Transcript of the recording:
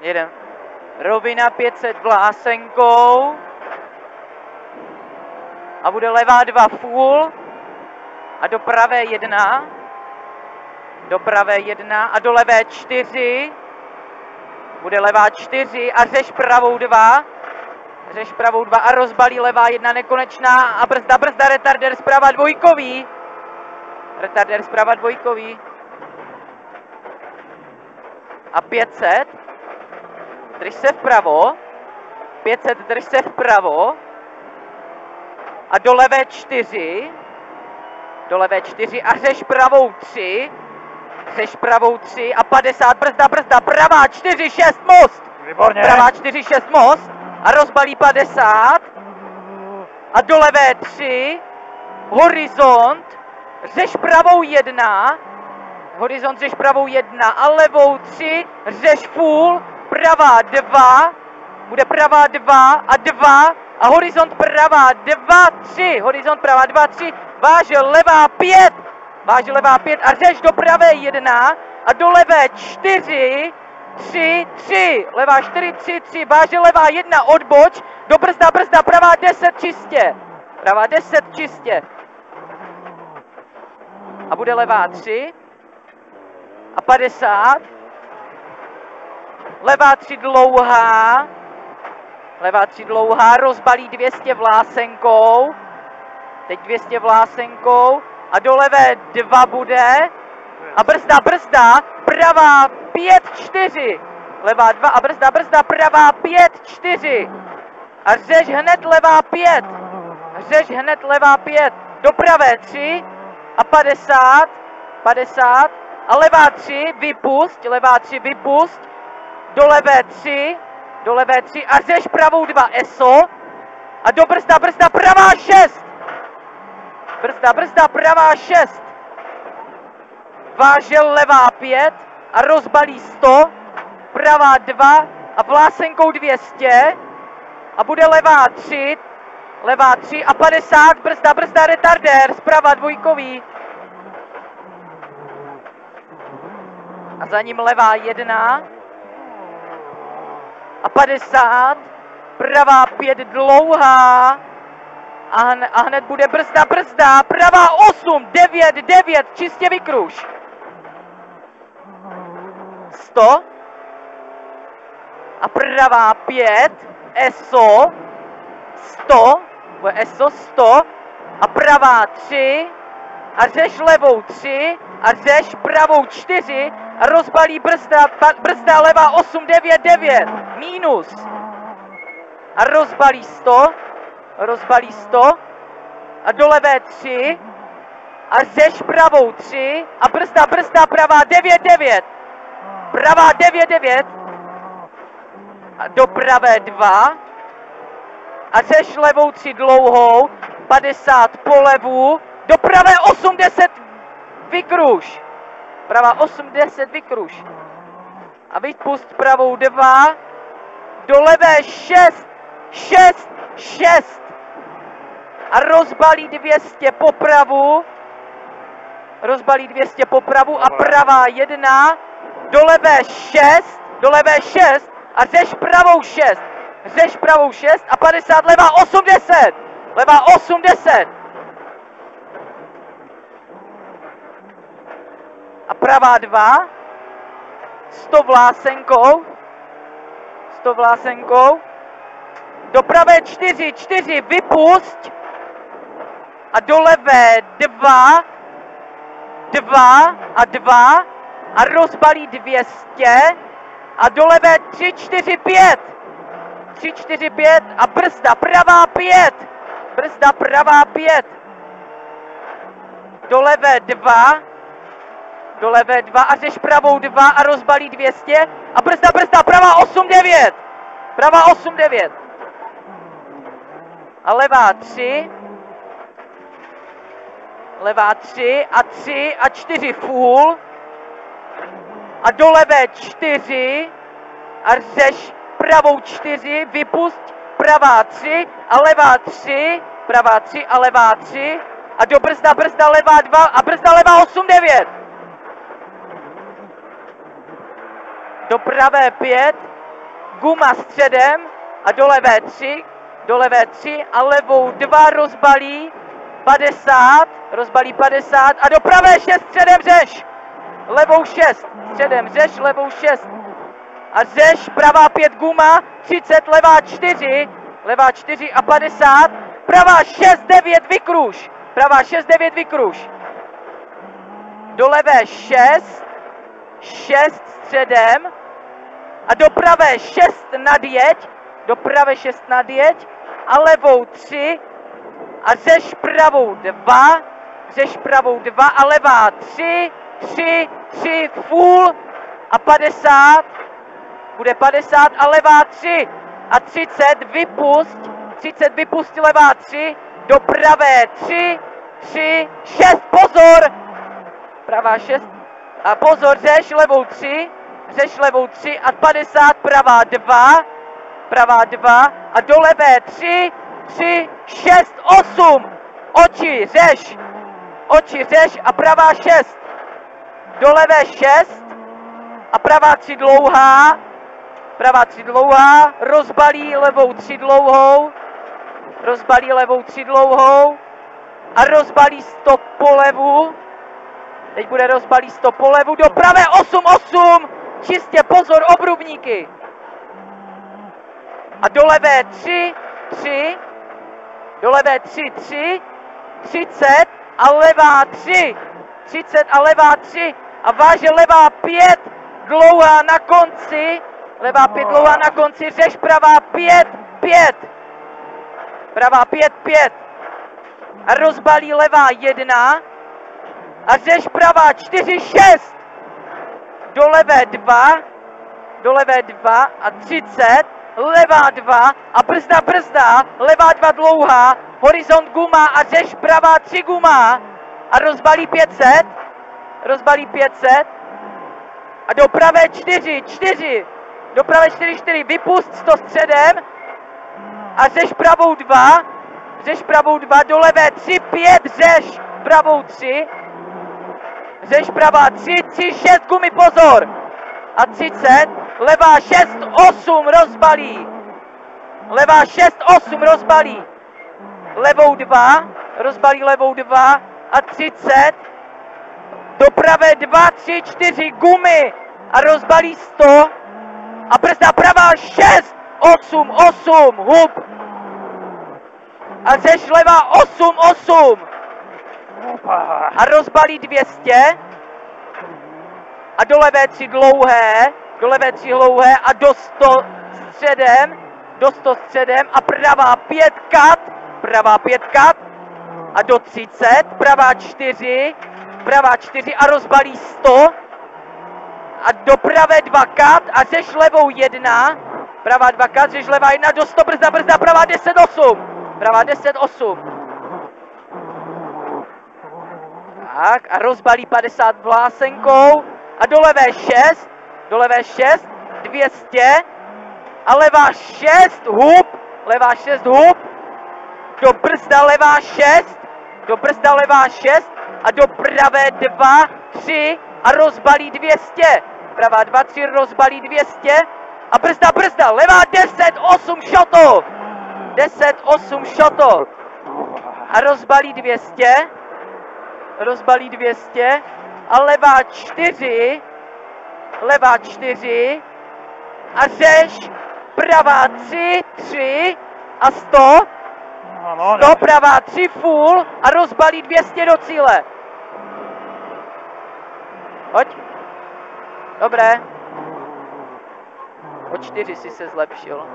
Jeden. Rovina 500 Vlásenkou. A bude levá 2 full. A do pravé 1. Do pravé 1 a do levé 4. Bude levá 4 a řeš pravou 2. Řeš pravou 2 a rozbalí levá 1 nekonečná a brzda, retarder zprava dvojkový. Retarder zprava dvojkový. A 500. Drž se vpravo. 500, drž se vpravo. A do levé 4. Do levé 4 a řeš pravou 3. Řeš pravou 3 a 50, brzda, pravá 4, 6, most. Výborně. Pravá 4, 6, most. A rozbalí 50. A do levé 3. Horizont. Řeš pravou 1. Horizont řeš pravou 1 a levou 3. Řeš full. Pravá 2. Bude pravá 2 a 2. A horizont pravá 2, 3. Horizont pravá 2, 3. Vážel levá 5. Vážel levá 5 a řeš do pravé 1. A do levé 4. 3, 3, levá 4, 3, 3, váže levá 1, odboč, do brzda, pravá 10 čistě, pravá 10 čistě. A bude levá 3 a 50, levá 3 dlouhá, levá 3 dlouhá, rozbalí 200 Vlásenkou, teď 200 Vlásenkou a do levé 2 bude a brzda, pravá 5, 4, levá 2 a brzda, pravá 5, 4 a řeš hned levá 5, řeš hned levá 5, do pravé 3 a 50, 50 a levá 3, vypust, levá 3, vypust, do levé 3 a řeš pravou 2 ESO a do brzda, pravá 6, brzda, pravá 6, vážel levá 5 a rozbalí 100, pravá 2 a Vlásenkou 200 a bude levá 3 a 50, brzda, retardér, zprava dvojkový a za ním levá 1 a 50, pravá 5 dlouhá a hned bude brzda, pravá 8, 9, čistě vykruž. 100 a pravá 5, ESO 100, bude ESO 100 a pravá 3 a řeš levou 3 a řeš pravou 4 a rozbalí brzda levá 8, 9, minus a rozbalí 100 a do levé 3 a řeš pravou 3 a brzda, pravá 9, pravá 9 a do pravé 2 a řeš levou 3 dlouhou, 50 po levu, do pravé 80 vykruž, pravá 80 vykruž a vypust pravou 2, do levé 6 a rozbalí 200 popravu, a pravá 1, do levé 6 a řeš pravou 6 a 50, levá 80 a pravá 2, 100 Vlásenkou, do pravé 4, vypust a do levé 2 a rozbalí 200 a do levé 3, 4, 5 a brzda, pravá 5, do levé 2 a řeš pravou 2 a rozbalí 200 a brzda, pravá 8, 9 a levá 3 a 3 a 4 full a do levé 4 a řeš pravou 4, vypust, pravá 3 a levá 3, pravá 3 a levá 3 a do brzda, levá 2 a brzda, levá 8, 9 do pravé 5 Guma středem a do levé 3 a levou 2 rozbalí 50, rozbalí 50 a do pravé 6 středem Řeš. Levou 6, středem Řeš, levou 6. A Řeš, pravá 5 Guma, 30, levá 4 a 50, pravá 6, 9 vykruž, pravá 6, 9 vykruž. Do levé 6, 6 středem a do pravé 6 nadjeď, do pravé 6 nadjeď a levou 3 a Řeš pravou 2, Řeš pravou 2 a levá 3, 3 full a 50, bude 50 a levá 3 a 30 vypust levá 3, do pravé 3, 6, pozor, pravá 6 a pozor, Řeš levou 3 a 50, pravá 2 a do levé 3, 6, 8, oči Řeš a pravá 6, do levé 6 a pravá 3 dlouhá, rozbalí levou 3 dlouhou, a rozbalí stop po levu, teď bude rozbalí stop po levu, do pravé 8, čistě, pozor, obrubníky. A do levé 3, 30 a levá 3, 30 a levá 3 a váže levá 5 dlouhá na konci, Řeš pravá 5, pravá 5 a rozbalí levá 1 a Řeš pravá 4, 6 do levé 2 a 30, levá 2 a brzda, levá 2 dlouhá, horizont Guma a Řeš pravá 3 Guma a rozbalí 500 a do pravé 4, vypust 100 středem a Řeš pravou 2, do levé 3, 5, Řeš pravou 3, Řeš pravá 3, 6 Gumy, pozor a 30, levá 6, 8 rozbalí, levou 2, rozbalí levou 2 a 30, do pravé 2, 3, 4 Gumy a rozbalí 100 a brzda pravá 6, 8, hub a Řeš levá 8 a rozbalí 200 a do levé 3 dlouhé a do 100 středem a pravá 5 kat a do 30, pravá 4 a rozbalí 100 a do pravé 2 kat a Řeš levou 1, pravá 2 kat, Řeš levá 1 do 100, brzda, pravá 10, 8. Tak a rozbalí 50 vlásenkou a do levé 6, 200 a levá 6 hub, do brzda levá 6 a do pravé 2, 3 a rozbalí 200, pravá 2, 3 rozbalí 200 a brzda, levá 10, 8 šoto a rozbalí 200 a levá 4 a Řeš pravá 3 a 100, pravá 3 full a rozbalí 200 do cíle. Hoď. Dobré. O 4 si se zlepšil.